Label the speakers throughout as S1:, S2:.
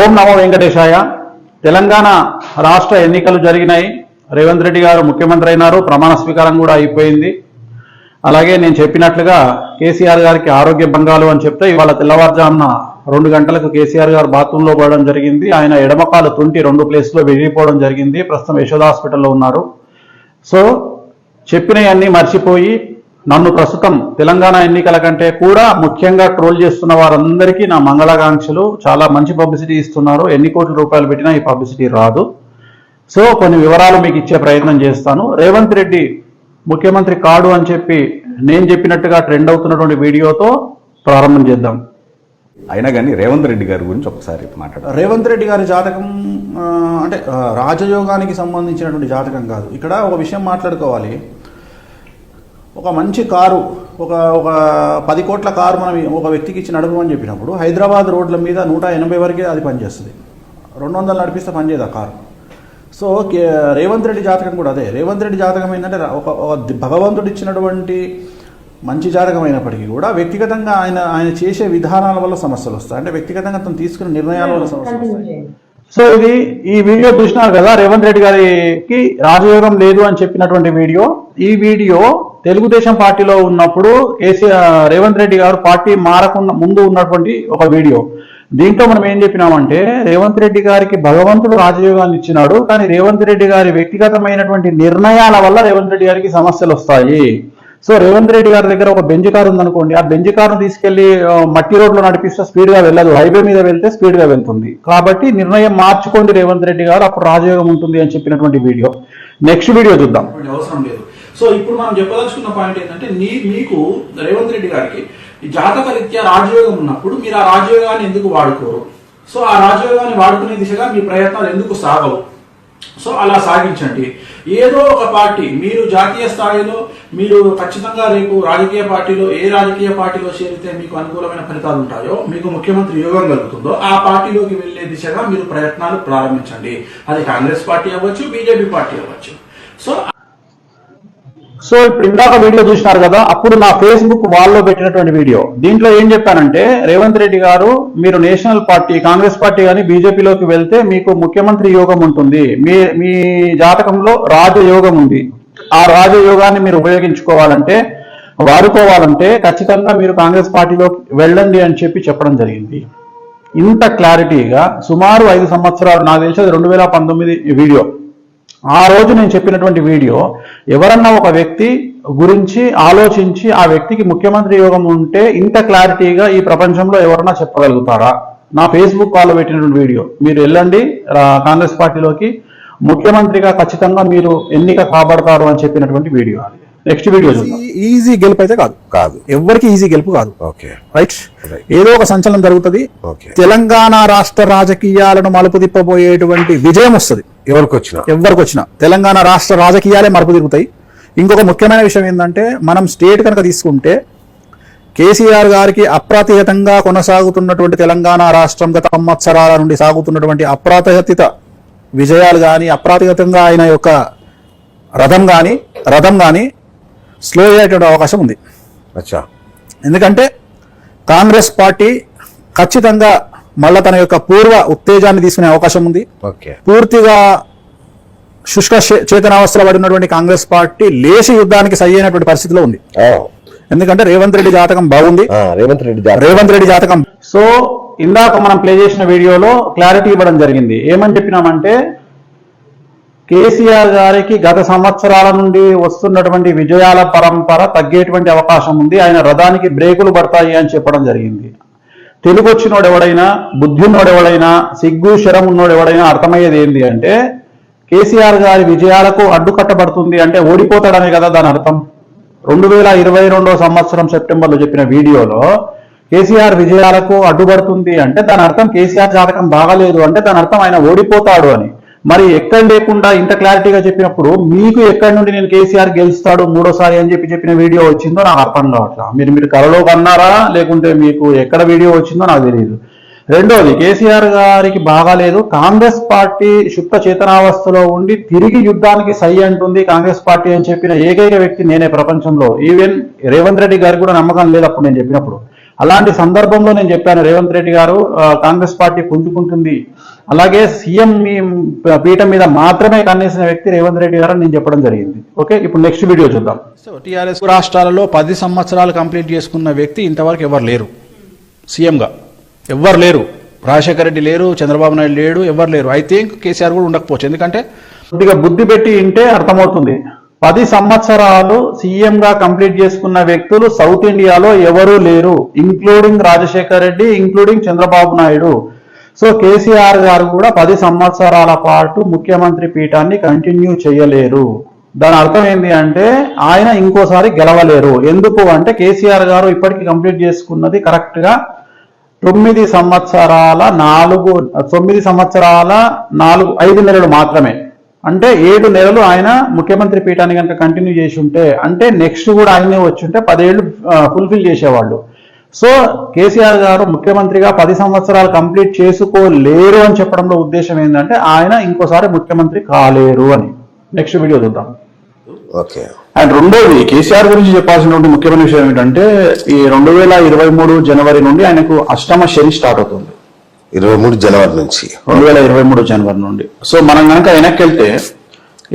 S1: ఓం నమో వెంకటేశాయ. తెలంగాణ రాష్ట్ర ఎన్నికలు జరిగినాయి. రేవంత్ రెడ్డి గారు ముఖ్యమంత్రి అయినారు. ప్రమాణ స్వీకారం కూడా అయిపోయింది. అలాగే నేను చెప్పినట్లుగా కేసీఆర్ గారికి ఆరోగ్య భంగాలు అని చెప్తే ఇవాళ తెల్లవారుజామున 2 గంటలకు కేసీఆర్ గారు బాత్రూంలో పడడం జరిగింది. ఆయన ఎడమకాలు తుంటి 2 ప్లేస్లో విరిగిపోవడం జరిగింది. ప్రస్తుతం యశోద హాస్పిటల్లో ఉన్నారు. సో చెప్పినవన్నీ మర్చిపోయి నన్ను ప్రస్తుతం తెలంగాణ ఎన్నికల కంటే కూడా ముఖ్యంగా ట్రోల్ చేస్తున్న వారందరికీ నా మంగళాకాంక్షలు. చాలా మంచి పబ్లిసిటీ ఇస్తున్నారు. ఎన్ని కోట్ల రూపాయలు పెట్టినా ఈ పబ్లిసిటీ రాదు. సో కొన్ని వివరాలు మీకు ఇచ్చే ప్రయత్నం చేస్తాను. రేవంత్ రెడ్డి ముఖ్యమంత్రి కాడు అని చెప్పి నేను చెప్పినట్టుగా ట్రెండ్ అవుతున్నటువంటి వీడియోతో ప్రారంభం చేద్దాం.
S2: అయినా కానీ రేవంత్ రెడ్డి గారి గురించి ఒకసారి మాట్లాడారు.
S3: రేవంత్ రెడ్డి గారి జాతకం అంటే రాజయోగానికి సంబంధించినటువంటి జాతకం కాదు. ఇక్కడ ఒక విషయం మాట్లాడుకోవాలి. ఒక మంచి కారు, ఒక 10 కోట్ల కారు మనం ఒక వ్యక్తికి ఇచ్చి నడపమని చెప్పినప్పుడు హైదరాబాద్ రోడ్ల మీద 180 వరకే అది పనిచేస్తుంది. 200 నడిపిస్తే పనిచేయదు ఆ కారు. సో రేవంత్ రెడ్డి జాతకం కూడా అదే. రేవంత్ రెడ్డి జాతకం ఏంటంటే ఒక భగవంతుడు ఇచ్చినటువంటి మంచి జాతకం అయినప్పటికీ కూడా వ్యక్తిగతంగా ఆయన చేసే విధానాల వల్ల సమస్యలు వస్తాయి. అంటే వ్యక్తిగతంగా తను తీసుకునే నిర్ణయాల వల్ల సమస్యలు వస్తాయి.
S1: సో ఈ వీడియో చూసినారు కదా, రేవంత్ రెడ్డి గారికి రాజయోగం లేదు అని చెప్పినటువంటి వీడియో. ఈ వీడియో తెలుగుదేశం పార్టీలో ఉన్నప్పుడు రేవంత్ రెడ్డి గారు పార్టీ మారకుండా ముందు ఉన్నటువంటి ఒక వీడియో. దీంట్లో మనం ఏం చెప్పినామంటే రేవంత్ రెడ్డి గారికి భగవంతుడు రాజయోగాన్ని ఇచ్చినాడు, కానీ రేవంత్ రెడ్డి గారి వ్యక్తిగతమైనటువంటి నిర్ణయాల వల్ల రేవంత్ రెడ్డి గారికి సమస్యలు వస్తాయి. సో రేవంత్ రెడ్డి గారి దగ్గర ఒక బెంజ్ కారు ఉందనుకోండి, ఆ బెంజ్ కారును తీసుకెళ్లి మట్టి రోడ్లో నడిపిస్తే స్పీడ్గా వెళ్ళదు, హైవే మీద వెళ్తే స్పీడ్గా వెళ్తుంది. కాబట్టి నిర్ణయం మార్చుకోండి రేవంత్ రెడ్డి గారు, అప్పుడు రాజయోగం ఉంటుంది అని చెప్పినటువంటి వీడియో. నెక్స్ట్ వీడియో చూద్దాం.
S4: అవసరం లేదు. సో ఇప్పుడు మనం చెప్పదలుచుకున్న పాయింట్ ఏంటంటే మీకు రేవంత్ రెడ్డి గారికి జాతక రీత్యా రాజయోగం ఉన్నప్పుడు మీరు ఆ రాజయోగాన్ని ఎందుకు వాడుకోరు? సో ఆ రాజయోగాన్ని వాడుకునే దిశగా మీ ప్రయత్నాలు ఎందుకు సాగవు? సో అలా సాగించండి. ఏదో ఒక పార్టీ, మీరు జాతీయ స్థాయిలో మీరు ఖచ్చితంగా రేపు రాజకీయ పార్టీలో ఏ రాజకీయ పార్టీలో చేరితే మీకు అనుకూలమైన ఫలితాలు ఉంటాయో, మీకు ముఖ్యమంత్రి యోగం కలుగుతుందో ఆ పార్టీలోకి వెళ్లే దిశగా మీరు ప్రయత్నాలు ప్రారంభించండి. అది కాంగ్రెస్ పార్టీ అవ్వచ్చు, బీజేపీ పార్టీ అవ్వచ్చు.
S1: సో ఇప్పుడు ఇందాక వీడియో చూసినారు కదా, అప్పుడు నా ఫేస్బుక్ వాల్లో పెట్టినటువంటి వీడియో. దీంట్లో ఏం చెప్పానంటే రేవంత్ రెడ్డి గారు మీరు నేషనల్ పార్టీ కాంగ్రెస్ పార్టీ కానీ బీజేపీలోకి వెళ్తే మీకు ముఖ్యమంత్రి యోగం ఉంటుంది, మీ జాతకంలో రాజయోగం ఉంది. ఆ రాజయోగాన్ని మీరు ఉపయోగించుకోవాలంటే వాడుకోవాలంటే ఖచ్చితంగా మీరు కాంగ్రెస్ పార్టీలోకి వెళ్ళండి అని చెప్పడం జరిగింది. ఇంత క్లారిటీగా సుమారు 5 సంవత్సరాలు, నాకు తెలిసి 2019 వీడియో. ఆ రోజు నేను చెప్పినటువంటి వీడియో ఎవరన్నా ఒక వ్యక్తి గురించి ఆలోచించి ఆ వ్యక్తికి ముఖ్యమంత్రి యోగం ఉంటే ఇంత క్లారిటీగా ఈ ప్రపంచంలో ఎవరన్నా చెప్పగలుగుతారా? నా ఫేస్బుక్ వాళ్ళు పెట్టినటువంటి వీడియో. మీరు వెళ్ళండి కాంగ్రెస్ పార్టీలోకి, ముఖ్యమంత్రిగా ఖచ్చితంగా మీరు ఎన్నిక కాబడతారు అని చెప్పినటువంటి వీడియో. Next video.
S3: ఈజీ గెలుపు అయితే కాదు, ఎవరికి ఈజీ గెలుపు కాదు. Okay, right. ఏదో ఒక సంచలనం జరుగుతుంది. తెలంగాణ రాష్ట్ర రాజకీయాలను మలుపు తిప్పబోయేటువంటి విజయం వస్తుంది. ఎవరికి వచ్చినా తెలంగాణ రాష్ట్ర రాజకీయాలే మలుపు తిరుగుతాయి. ఇంకొక ముఖ్యమైన విషయం ఏంటంటే, మనం స్టేట్ కనుక తీసుకుంటే కేసీఆర్ గారికి అప్రాతిహతంగా కొనసాగుతున్నటువంటి తెలంగాణ రాష్ట్రం గత సంవత్సరాల నుండి సాగుతున్నటువంటి అప్రాతిహతిత విజయాలు కానీ, అప్రాతిహతంగా ఆయన యొక్క రథం కానీ స్లో అయ్యేటువంటి అవకాశం ఉంది. ఎందుకంటే కాంగ్రెస్ పార్టీ ఖచ్చితంగా మళ్ళా తన యొక్క పూర్వ ఉత్తేజాన్ని తీసుకునే అవకాశం ఉంది. పూర్తిగా శుష్క చేతనావస్థలో పడినటువంటి కాంగ్రెస్ పార్టీ లేచి యుద్ధానికి సై అయినటువంటి పరిస్థితిలో ఉంది. ఎందుకంటే రేవంత్ రెడ్డి జాతకం బాగుంది. రేవంత్ రెడ్డి జాతకం.
S1: సో ఇందాక మనం ప్లే చేసిన వీడియోలో క్లారిటీ ఇవ్వడం జరిగింది. ఏమని చెప్పినామంటే కేసీఆర్ గారికి గత సంవత్సరాల నుండి వస్తున్నటువంటి విజయాల పరంపర తగ్గేటువంటి అవకాశం ఉంది. ఆయన రథానికి బ్రేకులు పడతాయి అని చెప్పడం జరిగింది. తెలుగు వచ్చినోడు ఎవడైనా, బుద్ధి ఉన్నోడు ఎవడైనా, సిగ్గు శరం ఉన్నోడు ఎవడైనా అర్థమయ్యేది ఏంటి అంటే కేసీఆర్ గారి విజయాలకు అడ్డుకట్టబడుతుంది అంటే ఓడిపోతాడనే కదా దాని అర్థం. 2022 సంవత్సరం సెప్టెంబర్లో చెప్పిన వీడియోలో కేసీఆర్ విజయాలకు అడ్డుపడుతుంది అంటే దాని అర్థం కేసీఆర్ జాతకం బాగాలేదు అంటే దాని అర్థం ఆయన ఓడిపోతాడు అని. మరి ఎక్కడ లేకుండా ఇంత క్లారిటీగా చెప్పినప్పుడు మీకు ఎక్కడి నుండి నేను కేసీఆర్ గెలుస్తాడు 3వ సారి అని చెప్పిన వీడియో వచ్చిందో నాకు అర్థం కావట్లా. మీరు కలలో కన్నారా లేకుంటే మీకు ఎక్కడ వీడియో వచ్చిందో నాకు తెలియదు. రెండోది, కేసీఆర్ గారికి బాగాలేదు, కాంగ్రెస్ పార్టీ శుద్ధ చేతనావస్థలో ఉండి తిరిగి యుద్ధానికి సై అంటుంది కాంగ్రెస్ పార్టీ అని చెప్పిన ఏకైక వ్యక్తి నేనే ప్రపంచంలో. ఈవెన్ రేవంత్ రెడ్డి గారికి కూడా నమ్మకం లేదు అప్పుడు నేను చెప్పినప్పుడు. అలాంటి సందర్భంలో నేను చెప్పాను రేవంత్ రెడ్డి గారు కాంగ్రెస్ పార్టీ పుంజుకుంటుంది, అలాగే సీఎం పీఠం మీద మాత్రమే కన్నేసిన వ్యక్తి రేవంత్ రెడ్డి గారు నేను చెప్పడం జరిగింది. ఓకే, ఇప్పుడు నెక్స్ట్ వీడియో చూద్దాం.
S3: టీఆర్ఎస్ రాష్ట్రాలలో 10 సంవత్సరాలు కంప్లీట్ చేసుకున్న వ్యక్తి ఇంతవరకు ఎవరు లేరు సీఎంగా, ఎవ్వరు లేరు. రాజశేఖర రెడ్డి లేరు, చంద్రబాబు నాయుడు లేడు, ఎవరు లేరు. ఐ థింక్ కేసీఆర్ కూడా ఉండకపోవచ్చు, ఎందుకంటే
S1: కొద్దిగా బుద్ధి పెట్టి వింటే అర్థమవుతుంది. 10 సంవత్సరాలు సీఎంగా కంప్లీట్ చేసుకున్న వ్యక్తులు సౌత్ ఇండియాలో ఎవరూ లేరు, including Rajasekhara Reddy, including Chandrababu Naidu. So KCR గారు కూడా 10 సంవత్సరాల పాటు ముఖ్యమంత్రి పీఠాన్ని కంటిన్యూ చేయలేరు. దాని అర్థం ఏంటి అంటే ఆయన ఇంకోసారి గెలవలేరు. ఎందుకు అంటే కేసీఆర్ గారు ఇప్పటికి కంప్లీట్ చేసుకున్నది కరెక్ట్ గా 9 సంవత్సరాల 5 నెలలు మాత్రమే. అంటే 7 నెలలు ఆయన ముఖ్యమంత్రి పీఠాన్ని కనుక కంటిన్యూ చేసి ఉంటే, అంటే నెక్స్ట్ కూడా ఆయనే వచ్చి ఉంటే 10 ఏళ్ళు ఫుల్ఫిల్ చేసేవాళ్ళు. సో కేసీఆర్ గారు ముఖ్యమంత్రిగా 10 సంవత్సరాలు కంప్లీట్ చేసుకోలేరు అని చెప్పడంలో ఉద్దేశం ఏంటంటే ఆయన ఇంకోసారి ముఖ్యమంత్రి కాలేరు అని. నెక్స్ట్ వీడియో చూద్దాం.
S5: ఓకే.
S1: అండ్ రెండోది కేసీఆర్ గురించి చెప్పాల్సినటువంటి ముఖ్యమైన విషయం ఏంటంటే ఈ 2023 జనవరి నుండి ఆయనకు అష్టమ శని స్టార్ట్ అవుతుంది.
S5: 23 జనవరి నుంచి
S1: 2023 జనవరి నుండి. సో మనం కనుక వెనక్కి వెళ్తే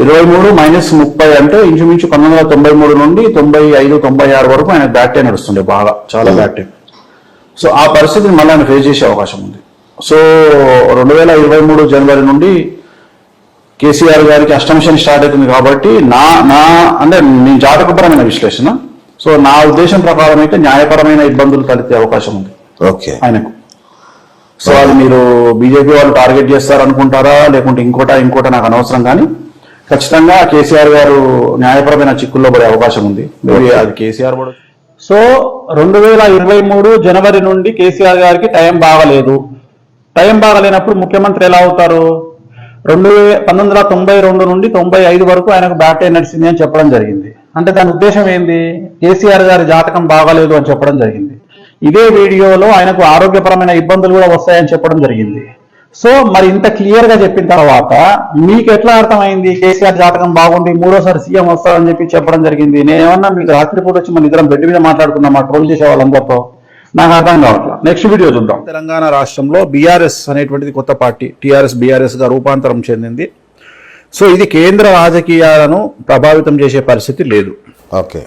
S1: 23 - 30 అంటే ఇంచుమించు 1993 నుండి 95, 96 వరకు ఆయన బ్యాక్ టైం నడుస్తుండే, బాగా చాలా బ్యాక్ టైం. సో ఆ పరిస్థితిని మళ్ళీ ఆయన ఫేస్ చేసే అవకాశం ఉంది. సో 2023 జనవరి నుండి కేసీఆర్ గారికి అష్టమ శని స్టార్ట్ అవుతుంది కాబట్టి అంటే నేను జాతకపరమైన విశ్లేషణ, సో నా ఉద్దేశం ప్రకారం అయితే న్యాయపరమైన ఇబ్బందులు తలెత్తే అవకాశం ఉంది
S5: ఓకే
S1: ఆయనకు. సో అది మీరు బీజేపీ వాళ్ళు టార్గెట్ చేస్తారనుకుంటారా లేకుంటే ఇంకోట నాకు అనవసరం, కానీ ఖచ్చితంగా కేసీఆర్ గారు న్యాయపరమైన చిక్కుల్లో పడే అవకాశం ఉంది. అది కేసీఆర్ కూడా. సో 2023 జనవరి నుండి కేసీఆర్ గారికి టైం బాగలేదు. టైం బాగలేనప్పుడు ముఖ్యమంత్రి ఎలా అవుతారు? 1992 నుండి 95 వరకు ఆయనకు బ్యాక్ టైం నడిచింది అని చెప్పడం జరిగింది. అంటే దాని ఉద్దేశం ఏంది? కేసీఆర్ గారి జాతకం బాగలేదు అని చెప్పడం జరిగింది. ఇదే వీడియోలో ఆయనకు ఆరోగ్యపరమైన ఇబ్బందులు కూడా వస్తాయని చెప్పడం జరిగింది. సో మరి ఇంత క్లియర్ గా చెప్పిన తర్వాత మీకు ఎట్లా అర్థమైంది కేసీఆర్ జాతకం బాగుంది, 3వ సీఎం వస్తారని చెప్పడం జరిగింది? నేనేమన్నా మీకు రాత్రిపూట వచ్చి మన ఇద్దరం బెడ్ మీద మాట్లాడుకున్నామా ట్రోల్ చేసే వాళ్ళందరితో? నాకు అర్థం కావట్లేదు. నెక్స్ట్ వీడియో చూద్దాం.
S3: తెలంగాణ రాష్ట్రంలో బీఆర్ఎస్ అనేటువంటిది కొత్త పార్టీ, టీఆర్ఎస్ బీఆర్ఎస్ గా రూపాంతరం చెందింది. సో ఇది కేంద్ర రాజకీయాలను ప్రభావితం చేసే పరిస్థితి లేదు.
S5: Okay,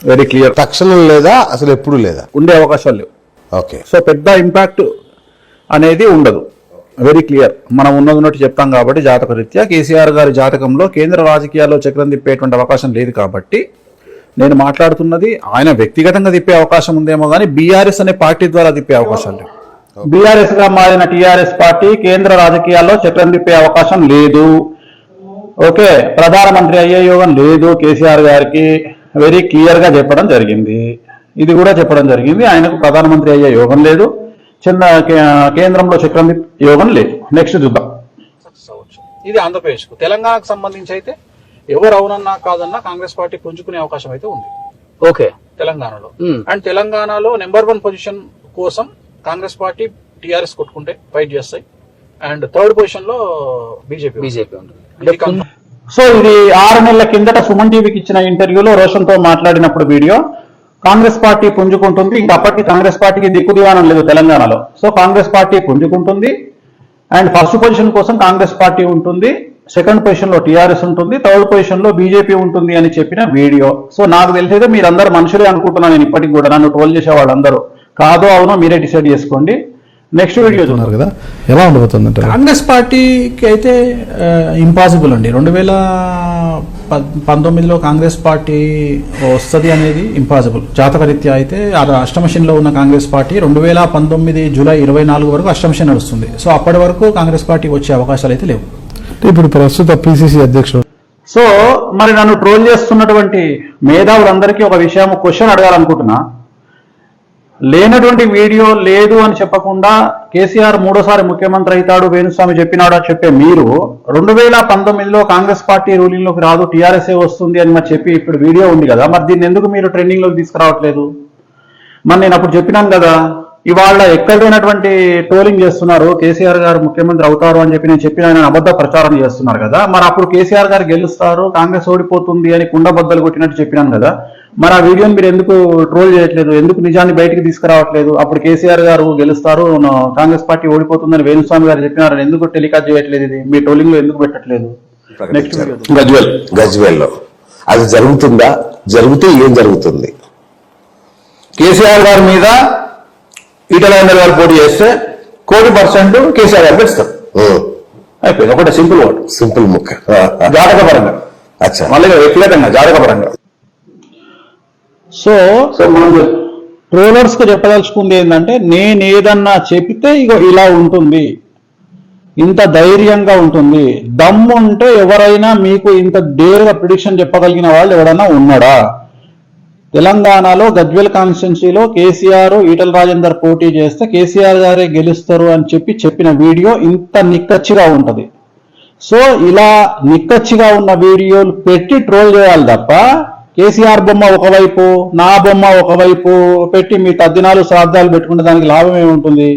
S3: very clear.
S5: తక్షణం లేదా, అసలు ఎప్పుడు లేదా,
S3: ఉండే అవకాశాలు లేవు.
S5: ఓకే.
S3: సో పెద్ద ఇంపాక్ట్ అనేది ఉండదు, వెరీ క్లియర్. మనం ఉన్నట్టు చెప్తాం కాబట్టి జాతకరీత్యా కేసీఆర్ గారి జాతకంలో కేంద్ర రాజకీయాల్లో చక్రం తిప్పేటువంటి అవకాశం లేదు. కాబట్టి నేను మాట్లాడుతున్నది ఆయన వ్యక్తిగతంగా తిప్పే అవకాశం ఉందేమో కానీ బీఆర్ఎస్ అనే పార్టీ ద్వారా తిప్పే అవకాశం లేదు.
S1: బీఆర్ఎస్ గా మారిన టీఆర్ఎస్ పార్టీ కేంద్ర రాజకీయాల్లో చక్రం తిప్పే అవకాశం లేదు. ఓకే, ప్రధానమంత్రి అయ్యే యోగం లేదు కేసీఆర్ గారికి, వెరీ క్లియర్ గా చెప్పడం జరిగింది. ఇది కూడా చెప్పడం జరిగింది, ఆయనకు ప్రధానమంత్రి అయ్యే యోగం లేదు, కేంద్రంలో చక్రం యోగం లేదు. నెక్స్ట్ చూద్దాం.
S3: ఇది ఆంధ్రప్రదేశ్ కు. తెలంగాణకు సంబంధించి అయితే ఎవరు అవునన్నా కాదన్నా కాంగ్రెస్ పార్టీ పుంజుకునే అవకాశం అయితే ఉంది.
S6: ఓకే,
S3: తెలంగాణలో. అండ్ తెలంగాణలో నెంబర్ 1 పొజిషన్ కోసం కాంగ్రెస్ పార్టీ టీఆర్ఎస్ కొట్టుకుంటే ఫైట్ చేస్తాయి. అండ్ 3rd పొజిషన్ లో బీజేపీ
S6: ఉంటుంది.
S1: సో ఇది 6 నెలల కిందట సుమన్ టీవీకి ఇచ్చిన ఇంటర్వ్యూలో రోషన్ తో మాట్లాడినప్పుడు వీడియో. కాంగ్రెస్ పార్టీ పుంజుకుంటుంది, ఇంకా అప్పటికి కాంగ్రెస్ పార్టీకి దిక్కు దివానం లేదు తెలంగాణలో. సో కాంగ్రెస్ పార్టీ పుంజుకుంటుంది అండ్ 1st పొజిషన్ కోసం కాంగ్రెస్ పార్టీ ఉంటుంది, 2nd పొజిషన్ లో టీఆర్ఎస్ ఉంటుంది, 3rd పొజిషన్ లో బీజేపీ ఉంటుంది అని చెప్పిన వీడియో. సో నాకు తెలిసేదే మీరందరూ మనుషులే అనుకుంటున్నాను నేను ఇప్పటికి కూడా, నన్ను ట్రోల్ చేసే వాళ్ళందరూ. కాదో అవునో మీరే డిసైడ్ చేసుకోండి. నెక్స్ట్ వీడియో చూస్తున్నారు కదా
S7: ఎలా ఉండబోతుంది.
S3: కాంగ్రెస్ పార్టీకి అయితే ఇంపాసిబుల్ అండి. 2019లో కాంగ్రెస్ పార్టీ వస్తుంది అనేది ఇంపాసిబుల్. జాతకరీత్యా అయితే అష్టమశనిలో ఉన్న కాంగ్రెస్ పార్టీ 2019 జూలై 24 వరకు అష్టమశని నడుస్తుంది. సో అప్పటి వరకు కాంగ్రెస్ పార్టీ వచ్చే అవకాశాలు అయితే లేవు.
S7: ఇప్పుడు ప్రస్తుత పిసిసి అధ్యక్షుడు.
S1: సో మరి నన్ను ట్రోల్ చేస్తున్నటువంటి మేధావులందరికీ ఒక విషయం క్వశ్చన్ అడగాలనుకుంటున్నా. లేనటువంటి వీడియో లేదు అని చెప్పకుండా కేసీఆర్ 3వసారి ముఖ్యమంత్రి అవుతాడు వేణుస్వామి చెప్పినాడు అని చెప్పే మీరు 2019లో కాంగ్రెస్ పార్టీ రూలింగ్ లోకి రాదు టీఆర్ఎస్ఏ వస్తుంది అని మరి చెప్పి ఇప్పుడు వీడియో ఉంది కదా, మరి దీన్ని ఎందుకు మీరు ట్రెండింగ్ లోకి తీసుకురావట్లేదు? మరి నేను అప్పుడు చెప్పినాను కదా, ఇవాళ ఎక్కడైనటువంటి ట్రోలింగ్ చేస్తున్నారు కేసీఆర్ గారు ముఖ్యమంత్రి అవుతారు అని చెప్పి నేను చెప్పిన ఆయన అబద్ధ ప్రచారం చేస్తున్నారు కదా. మరి అప్పుడు కేసీఆర్ గారు గెలుస్తారు కాంగ్రెస్ ఓడిపోతుంది అని కుండబద్దలు కొట్టినట్టు చెప్పినాను కదా, మరి ఆ వీడియోని మీరు ఎందుకు ట్రోల్ చేయట్లేదు, ఎందుకు నిజాన్ని బయటికి తీసుకురావట్లేదు? అప్పుడు కేసీఆర్ గారు గెలుస్తారు, కాంగ్రెస్ పార్టీ ఓడిపోతుందని వేణుస్వామి గారు చెప్పినారు, ఎందుకు టెలికాస్ట్ చేయట్లేదు? ఇది మీ ట్రోలింగ్ లో ఎందుకు పెట్టట్లేదు? నెక్స్ట్ వీడియో
S5: గజ్వేల్లో అది జరుగుతుందా? జరిగితే ఏం జరుగుతుంది?
S3: కేసీఆర్ గారి మీద ఈటల రాజేందర్ గారు పోటీ చేస్తే 100% కేసీఆర్ గారు గెలుస్తారు. అయిపోయింది. ఒకటే సింపుల్ వర్డ్,
S5: సింపుల్ ముక్క.
S3: జాతకపరంగా.
S5: అచ్చా,
S3: మళ్ళీ వ్యక్తిగతంగా జాతకపరంగా.
S1: సో మనం ట్రోలర్స్ కు చెప్పదలుచుకుంది ఏంటంటే, నేను ఏదన్నా చెప్తే ఇగో ఇలా ఉంటుంది, ఇంత ధైర్యంగా ఉంటుంది, దమ్ము ఉంటే ఎవరైనా మీకు ఇంత డేర్గా ప్రిడిక్షన్ చెప్పగలిగిన వాళ్ళు ఎవరైనా ఉన్నాడా? తెలంగాణలో గజ్వేల్ కాన్స్టిట్యున్సీలో కేసీఆర్ ఈటల రాజేందర్ పోటీ చేస్తే కేసీఆర్ గారే గెలుస్తారు అని చెప్పిన వీడియో ఇంత నిక్కచ్చిగా ఉంటది. సో ఇలా నిక్కచ్చిగా ఉన్న వీడియోలు పెట్టి ట్రోల్ చేయాలి తప్ప, కేసీఆర్ బొమ్మ ఒకవైపు, నా బొమ్మ ఒకవైపు పెట్టి మీ తద్దినాలు శ్రాద్ధాలు పెట్టుకుంటే దానికి లాభం ఏముంటుంది?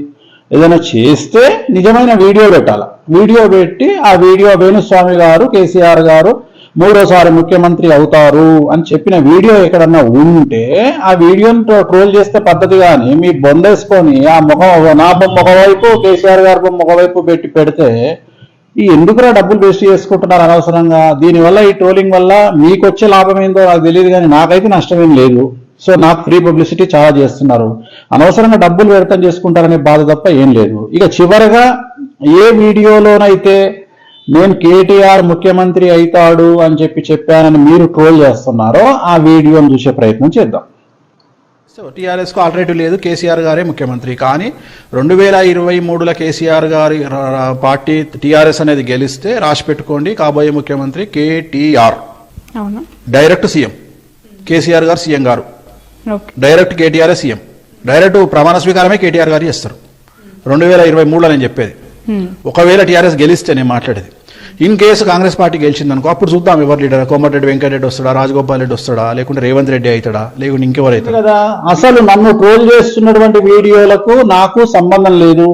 S1: ఏదైనా చేస్తే నిజమైన వీడియో పెట్టాలి. వీడియో పెట్టి ఆ వీడియో వేణుస్వామి గారు కేసీఆర్ గారు 3వ ముఖ్యమంత్రి అవుతారు అని చెప్పిన వీడియో ఎక్కడన్నా ఉంటే ఆ వీడియోని ట్రోల్ చేస్తే పద్ధతి. కానీ మీ బొందేసుకొని ఆ ముఖం, నా బొమ్మ ఒకవైపు కేసీఆర్ గారి బొమ్మ ఒకవైపు పెడితే ఈ ఎందుకురా డబ్బులు వేస్ట్ చేసుకుంటున్నారు అనవసరంగా? దీనివల్ల ఈ ట్రోలింగ్ వల్ల మీకు వచ్చే లాభం ఏందో నాకు తెలియదు, కానీ నాకైతే నష్టమేం లేదు. సో నాకు ఫ్రీ పబ్లిసిటీ చాలా చేస్తున్నారు, అనవసరంగా డబ్బులు వ్యర్థం చేసుకుంటారనే బాధ తప్ప ఏం లేదు. ఇక చివరగా ఏ వీడియోలోనైతే నేను కేటీఆర్ ముఖ్యమంత్రి అవుతాడు అని చెప్పానని మీరు ట్రోల్ చేస్తున్నారో ఆ వీడియోను చూసే ప్రయత్నం చేద్దాం.
S3: సో టీఆర్ఎస్కు ఆల్టర్నేటివ్ లేదు, కేసీఆర్ గారే ముఖ్యమంత్రి. కానీ 2023లో కేసీఆర్ గారి పార్టీ టీఆర్ఎస్ అనేది గెలిస్తే రాసి పెట్టుకోండి, కాబోయే ముఖ్యమంత్రి కేటీఆర్.
S6: అవును,
S3: డైరెక్ట్ సీఎం కేసీఆర్ గారు, సీఎం గారు డైరెక్ట్ కేటీఆర్ సీఎం. డైరెక్ట్ ప్రమాణ స్వీకారమే కేటీఆర్ గారు చేస్తారు 2023లో. నేను చెప్పేది ఒకవేళ టీఆర్ఎస్ గెలిస్తే నేను మాట్లాడేది. ఇన్ కేసు కాంగ్రెస్ పార్టీ గెలిచిందనుకో అప్పుడు చూద్దాం ఎవరు లీడర్. కోమటిరెడ్డి వెంకటరెడ్డి వస్తాడా, రాజగోపాల్ రెడ్డి వస్తాడా, లేకుంటే రేవంత్ రెడ్డి అవుతాడా, లేకుంటే ఇంకెవరు అవుతాడు
S1: కదా. అసలు నన్ను ట్రోల్ చేస్తున్నటువంటి వీడియోలకు నాకు సంబంధం లేదు.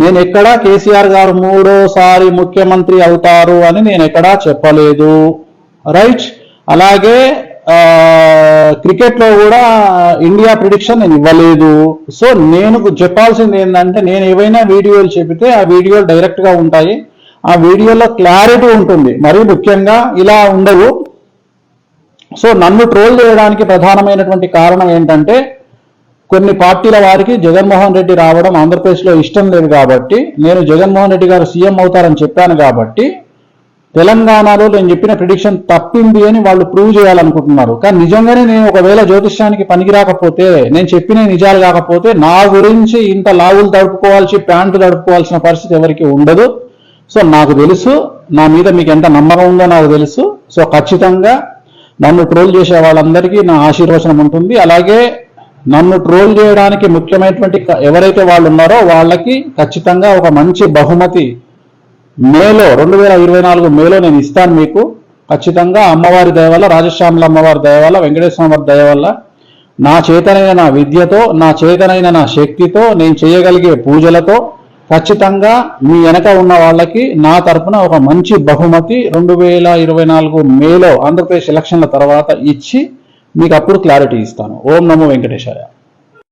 S1: నేను ఎక్కడా కేసీఆర్ గారు 3వ ముఖ్యమంత్రి అవుతారు అని నేను ఎక్కడా చెప్పలేదు, రైట్? అలాగే క్రికెట్ లో కూడా ఇండియా ప్రిడిక్షన్ నేను ఇవ్వలేదు. సో నేను చెప్పాల్సింది ఏంటంటే, నేను ఏవైనా వీడియోలు చెబితే ఆ వీడియోలు డైరెక్ట్ గా ఉంటాయి, ఆ వీడియోలో క్లారిటీ ఉంటుంది, మరీ ముఖ్యంగా ఇలా ఉండవు. సో నన్ను ట్రోల్ చేయడానికి ప్రధానమైనటువంటి కారణం ఏంటంటే, కొన్ని పార్టీల వారికి జగన్మోహన్ రెడ్డి రావడం ఆంధ్రప్రదేశ్లో ఇష్టం లేదు కాబట్టి, నేను జగన్మోహన్ రెడ్డి గారు సీఎం అవుతారని చెప్పాను కాబట్టి తెలంగాణలో నేను చెప్పిన ప్రిడిక్షన్ తప్పింది అని వాళ్ళు ప్రూవ్ చేయాలనుకుంటున్నారు. కానీ నిజంగానే నేను ఒకవేళ జ్యోతిష్యానికి పనికి రాకపోతే, నేను చెప్పిన నిజాలు కాకపోతే, నా గురించి ఇంత లావులు తడుపుకోవాల్సి ప్యాంటు తడుపుకోవాల్సిన పరిస్థితి ఎవరికి ఉండదు. సో నాకు తెలుసు, నా మీద మీకు ఎంత నమ్మకం ఉందో నాకు తెలుసు. సో ఖచ్చితంగా నన్ను ట్రోల్ చేసే వాళ్ళందరికీ నా ఆశీర్వచనం ఉంటుంది. అలాగే నన్ను ట్రోల్ చేయడానికి ముఖ్యమైనటువంటి ఎవరైతే వాళ్ళు ఉన్నారో వాళ్ళకి ఖచ్చితంగా ఒక మంచి బహుమతి మేలో 2024 మేలో నేను ఇస్తాను మీకు. ఖచ్చితంగా అమ్మవారి దయ వల్ల, రాజశ్యామల అమ్మవారి దయ వల్ల, వెంకటేశ్వర అమ్మవారి దయ వల్ల, నా చేతనైన నా విద్యతో, నా చేతనైన నా శక్తితో, నేను చేయగలిగే పూజలతో ఖచ్చితంగా మీ వెనక ఉన్న వాళ్ళకి నా తరఫున ఒక మంచి బహుమతి 2024 మేలో ఆంధ్రప్రదేశ్ ఎలక్షన్ల తర్వాత ఇచ్చి మీకు అప్పుడు క్లారిటీ ఇస్తాను. ఓం నమో వెంకటేశాయ.